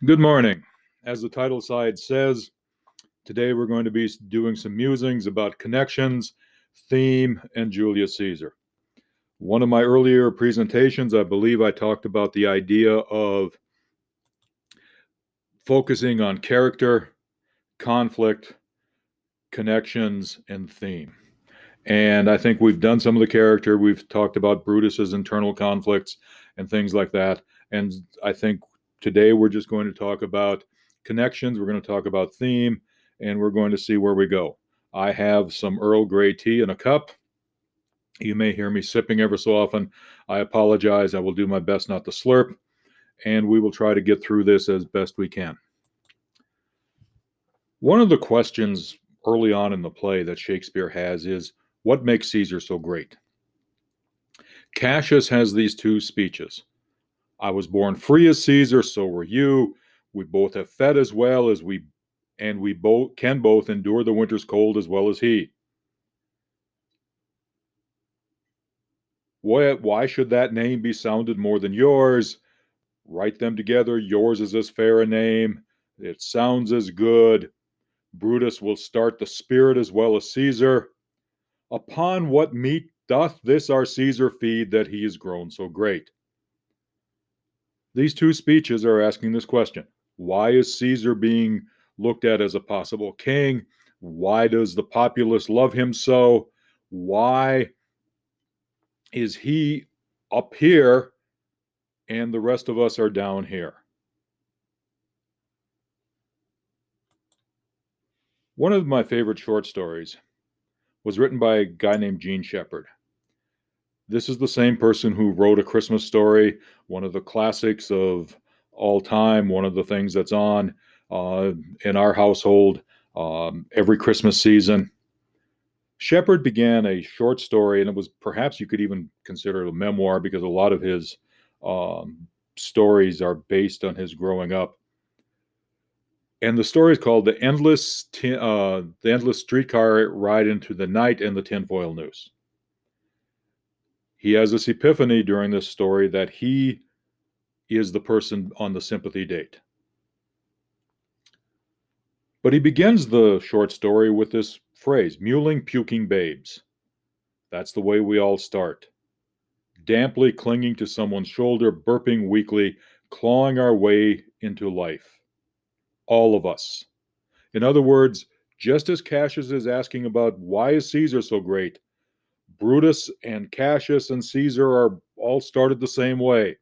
Good morning. As the title slide says, today we're going to be doing some musings about connections, theme, and Julius Caesar. One of my earlier presentations, I believe I talked about the idea of focusing on character, conflict, connections, and theme. And I think we've done some of the character. We've talked about Brutus's internal conflicts and things like that. And I think today we're just going to talk about connections. We're going to talk about theme, and we're going to see where we go. I have some Earl Grey tea in a cup. You may hear me sipping ever so often. I apologize. I will do my best not to slurp, and we will try to get through this as best we can. One of the questions early on in the play that Shakespeare has is, what makes Caesar so great? Cassius has these two speeches. I was born free as Caesar, so were you. We both have fed as well as we, and we both can both endure the winter's cold as well as he. Why should that name be sounded more than yours? Write them together. Yours is as fair a name. It sounds as good. Brutus will start the spirit as well as Caesar. Upon what meat doth this our Caesar feed that he is grown so great? These two speeches are asking this question. Why is Caesar being looked at as a possible king? Why does the populace love him so? Why is he up here and the rest of us are down here? One of my favorite short stories was written by a guy named Gene Shepard. This is the same person who wrote A Christmas Story, one of the classics of all time, one of the things that's on in our household every Christmas season. Shepard began a short story, and it was perhaps you could even consider it a memoir because a lot of his stories are based on his growing up. And the story is called The Endless Streetcar Ride into the Night and the Tinfoil Noose. He has this epiphany during this story that he is the person on the sympathy date. But he begins the short story with this phrase, mewling, puking babes. That's the way we all start. Damply clinging to someone's shoulder, burping weakly, clawing our way into life. All of us. In other words, just as Cassius is asking about why is Caesar so great, Brutus and Cassius and Caesar are all started the same way.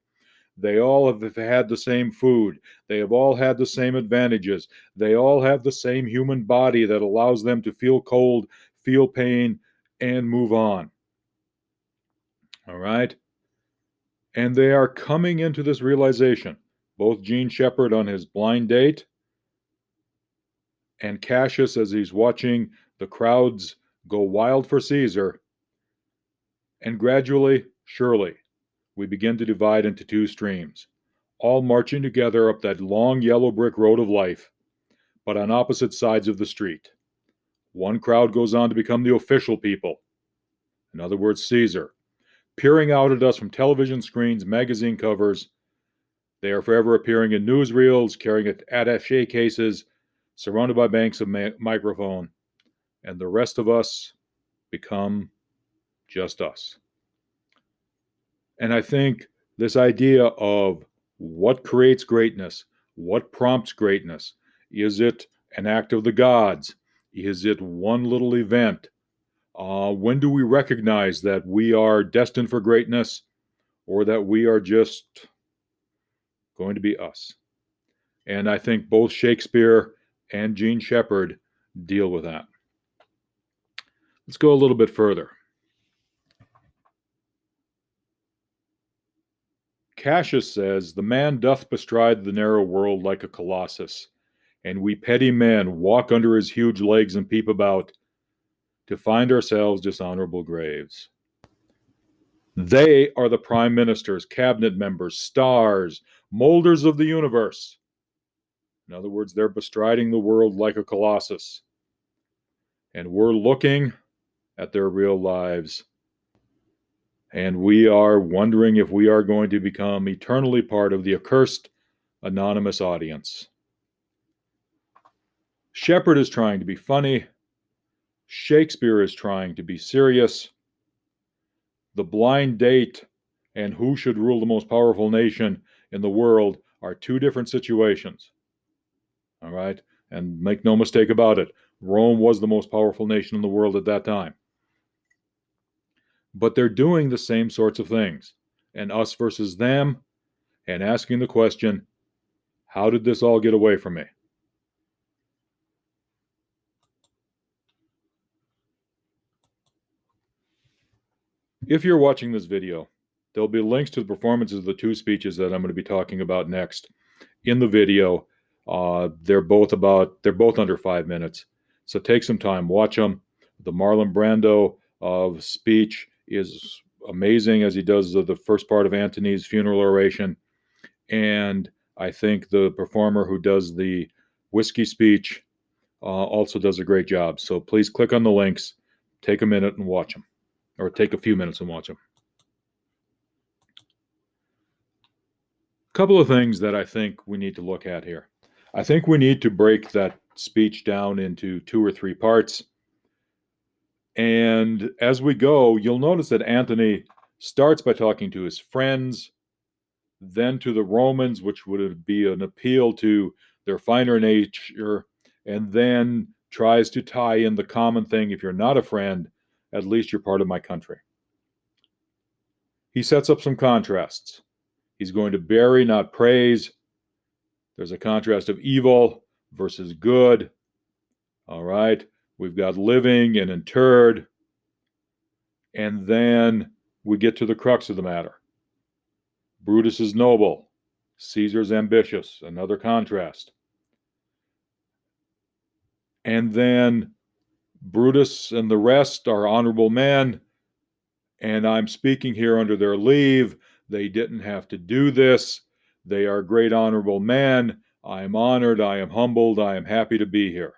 They all have had the same food. They have all had the same advantages. They all have the same human body that allows them to feel cold, feel pain, and move on. All right? And they are coming into this realization, both Gene Shepard on his blind date and Cassius as he's watching the crowds go wild for Caesar. And gradually, surely, we begin to divide into two streams, all marching together up that long yellow brick road of life, but on opposite sides of the street. One crowd goes on to become the official people, in other words, Caesar, peering out at us from television screens, magazine covers. They are forever appearing in newsreels, carrying attaché cases, surrounded by banks of microphone, and the rest of us become just us. And I think this idea of what creates greatness, what prompts greatness, is it an act of the gods? Is it one little event? When do we recognize that we are destined for greatness or that we are just going to be us? And I think both Shakespeare and Gene Shepard deal with that. Let's go a little bit further. Cassius says, the man doth bestride the narrow world like a colossus, and we petty men walk under his huge legs and peep about to find ourselves dishonorable graves. They are the prime ministers, cabinet members, stars, molders of the universe. In other words, they're bestriding the world like a colossus. And we're looking at their real lives. And we are wondering if we are going to become eternally part of the accursed anonymous audience. Shepard is trying to be funny. Shakespeare is trying to be serious. The blind date and who should rule the most powerful nation in the world are two different situations. All right? And make no mistake about it, Rome was the most powerful nation in the world at that time. But they're doing the same sorts of things. And us versus them, and asking the question, how did this all get away from me? If you're watching this video, there'll be links to the performances of the two speeches that I'm going to be talking about next in the video. They're both under 5 minutes. So take some time, watch them. The Marlon Brando speech is amazing as he does the first part of Antony's funeral oration. And I think the performer who does the whiskey speech also does a great job. So please click on the links, take a minute and watch them, or take a few minutes and watch them. A couple of things that I think we need to look at here. I think we need to break that speech down into 2 or 3 parts. And as we go, you'll notice that Antony starts by talking to his friends, then to the Romans, which would be an appeal to their finer nature, and then tries to tie in the common thing: if you're not a friend, at least you're part of my country. He sets up some contrasts. He's going to bury, not praise. There's a contrast of evil versus good. All right. We've got living and interred. And then we get to the crux of the matter. Brutus is noble. Caesar's ambitious. Another contrast. And then Brutus and the rest are honorable men. And I'm speaking here under their leave. They didn't have to do this. They are great honorable men. I am honored. I am humbled. I am happy to be here.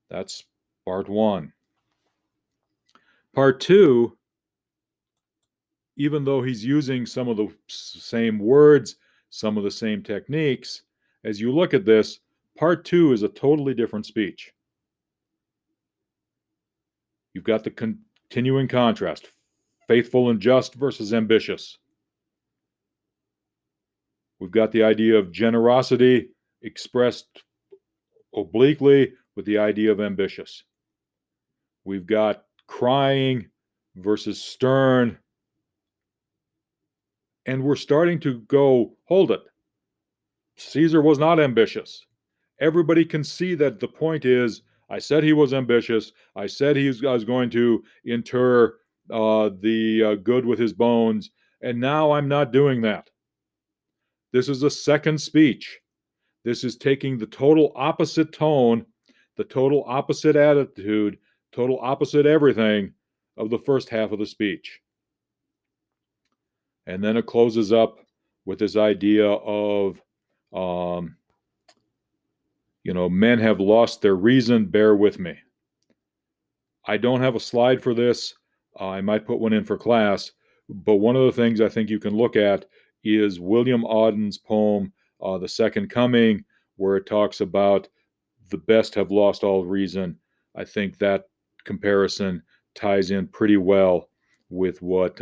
That's part 1. Part 2, even though he's using some of the same words, some of the same techniques, as you look at this, part 2 is a totally different speech. You've got the continuing contrast: faithful and just versus ambitious. We've got the idea of generosity expressed obliquely with the idea of ambitious. We've got crying versus stern. And we're starting to go, hold it. Caesar was not ambitious. Everybody can see that the point is, I said he was ambitious. I said I was going to inter the good with his bones. And now I'm not doing that. This is a second speech. This is taking the total opposite tone, the total opposite attitude, total opposite everything of the first half of the speech. And then it closes up with this idea of, men have lost their reason, bear with me. I don't have a slide for this. I might put one in for class. But one of the things I think you can look at is William Auden's poem, The Second Coming, where it talks about the best have lost all reason. I think that comparison ties in pretty well with what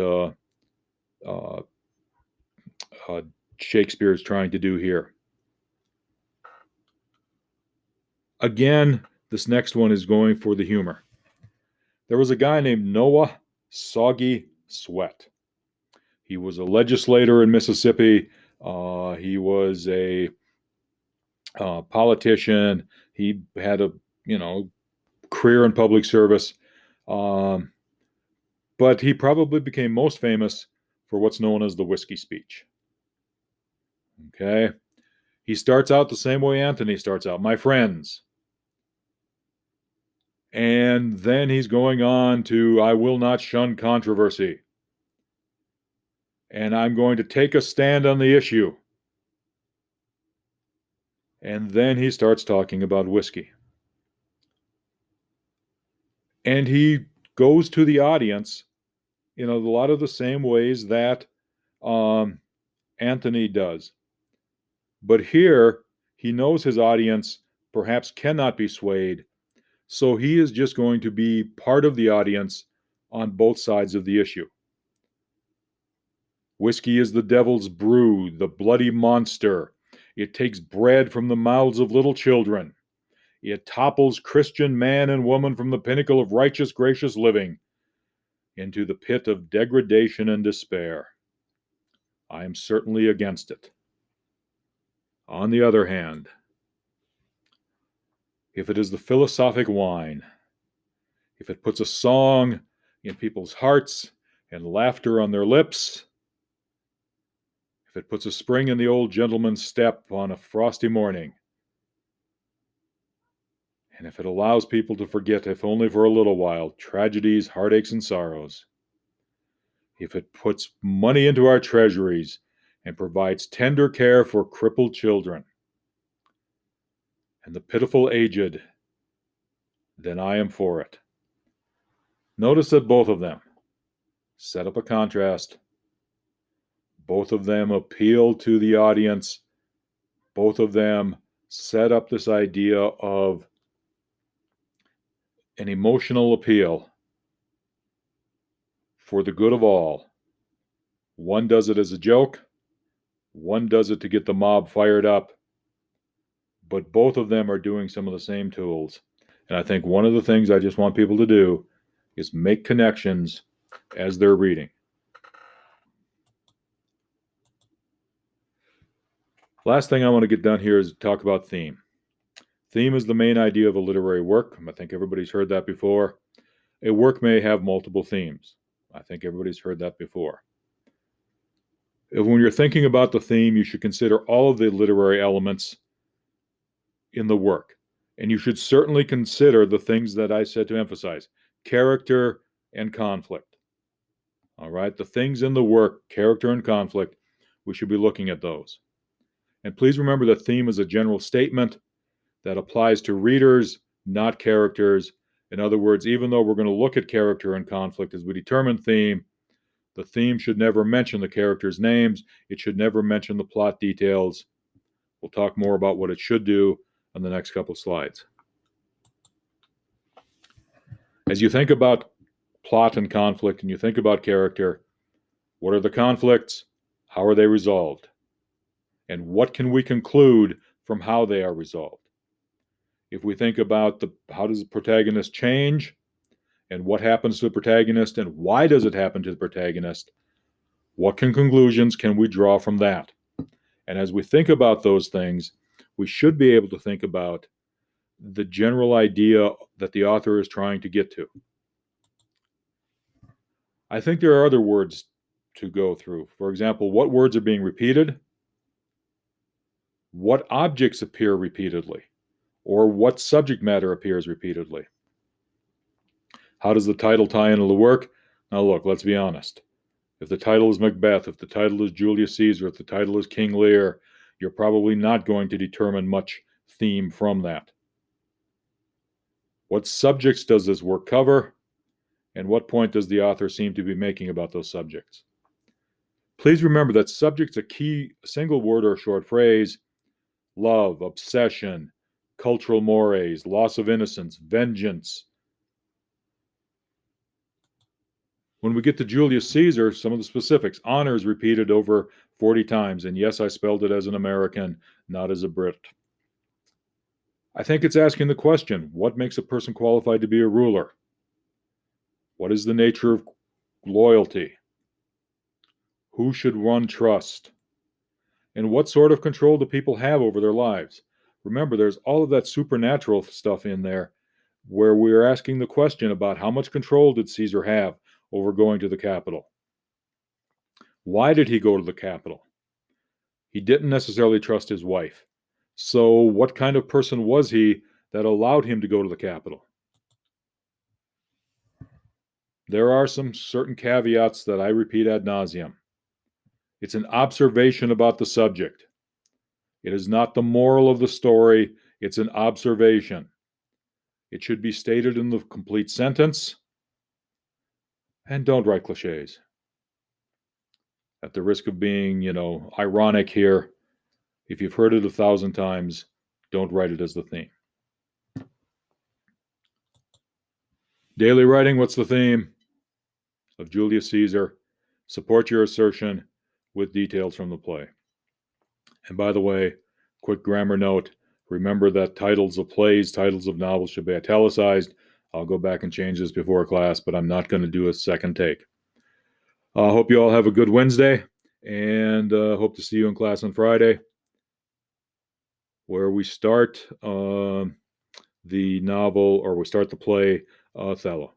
Shakespeare is trying to do here. Again, this next one is going for the humor. There was a guy named Noah Soggy Sweat. He was a legislator in Mississippi. He was a politician. He had a career in public service. But he probably became most famous for what's known as the whiskey speech. Okay. He starts out the same way Antony starts out: my friends. And then he's going on to, I will not shun controversy. And I'm going to take a stand on the issue. And then he starts talking about whiskey. And he goes to the audience in a lot of the same ways that Antony does. But here, he knows his audience perhaps cannot be swayed, so he is just going to be part of the audience on both sides of the issue. Whiskey is the devil's brew, the bloody monster. It takes bread from the mouths of little children. It topples Christian man and woman from the pinnacle of righteous, gracious living into the pit of degradation and despair. I am certainly against it. On the other hand, if it is the philosophic wine, if it puts a song in people's hearts and laughter on their lips, if it puts a spring in the old gentleman's step on a frosty morning, and if it allows people to forget, if only for a little while, tragedies, heartaches, and sorrows, if it puts money into our treasuries and provides tender care for crippled children and the pitiful aged, then I am for it. Notice that both of them set up a contrast. Both of them appeal to the audience. Both of them set up this idea of an emotional appeal for the good of all. One does it as a joke. One does it to get the mob fired up. But both of them are doing some of the same tools. And I think one of the things I just want people to do is make connections as they're reading. Last thing I want to get done here is talk about theme. Theme is the main idea of a literary work. I think everybody's heard that before. A work may have multiple themes. I think everybody's heard that before. When you're thinking about the theme, you should consider all of the literary elements in the work. And you should certainly consider the things that I said to emphasize: character and conflict. All right, the things in the work, character and conflict, we should be looking at those. And please remember that theme is a general statement that applies to readers, not characters. In other words, even though we're going to look at character and conflict as we determine theme, the theme should never mention the characters' names. It should never mention the plot details. We'll talk more about what it should do on the next couple slides. As you think about plot and conflict and you think about character, what are the conflicts? How are they resolved? And what can we conclude from how they are resolved? If we think about how does the protagonist change and what happens to the protagonist and why does it happen to the protagonist, what conclusions can we draw from that? And as we think about those things, we should be able to think about the general idea that the author is trying to get to. I think there are other words to go through. For example, what words are being repeated? What objects appear repeatedly? Or what subject matter appears repeatedly? How does the title tie into the work? Now look, let's be honest. If the title is Macbeth, if the title is Julius Caesar, if the title is King Lear, you're probably not going to determine much theme from that. What subjects does this work cover? And what point does the author seem to be making about those subjects? Please remember that subject's a key single word or short phrase: love, obsession, cultural mores, loss of innocence, vengeance. When we get to Julius Caesar, some of the specifics: honor is repeated over 40 times. And yes, I spelled it as an American, not as a Brit. I think it's asking the question, what makes a person qualified to be a ruler? What is the nature of loyalty? Who should one trust? And what sort of control do people have over their lives? Remember, there's all of that supernatural stuff in there where we're asking the question about how much control did Caesar have over going to the capital? Why did he go to the capital? He didn't necessarily trust his wife. So what kind of person was he that allowed him to go to the capital? There are some certain caveats that I repeat ad nauseum. It's an observation about the subject. It is not the moral of the story. It's an observation. It should be stated in the complete sentence. And don't write cliches. At the risk of being, ironic here, If you've heard it 1,000 times, don't write it as the theme. Daily writing, what's the theme? Of Julius Caesar. Support your assertion with details from the play. And by the way, quick grammar note, remember that titles of plays, titles of novels should be italicized. I'll go back and change this before class, but I'm not going to do a second take. I hope you all have a good Wednesday, and hope to see you in class on Friday, where we start the novel, or we start the play Othello.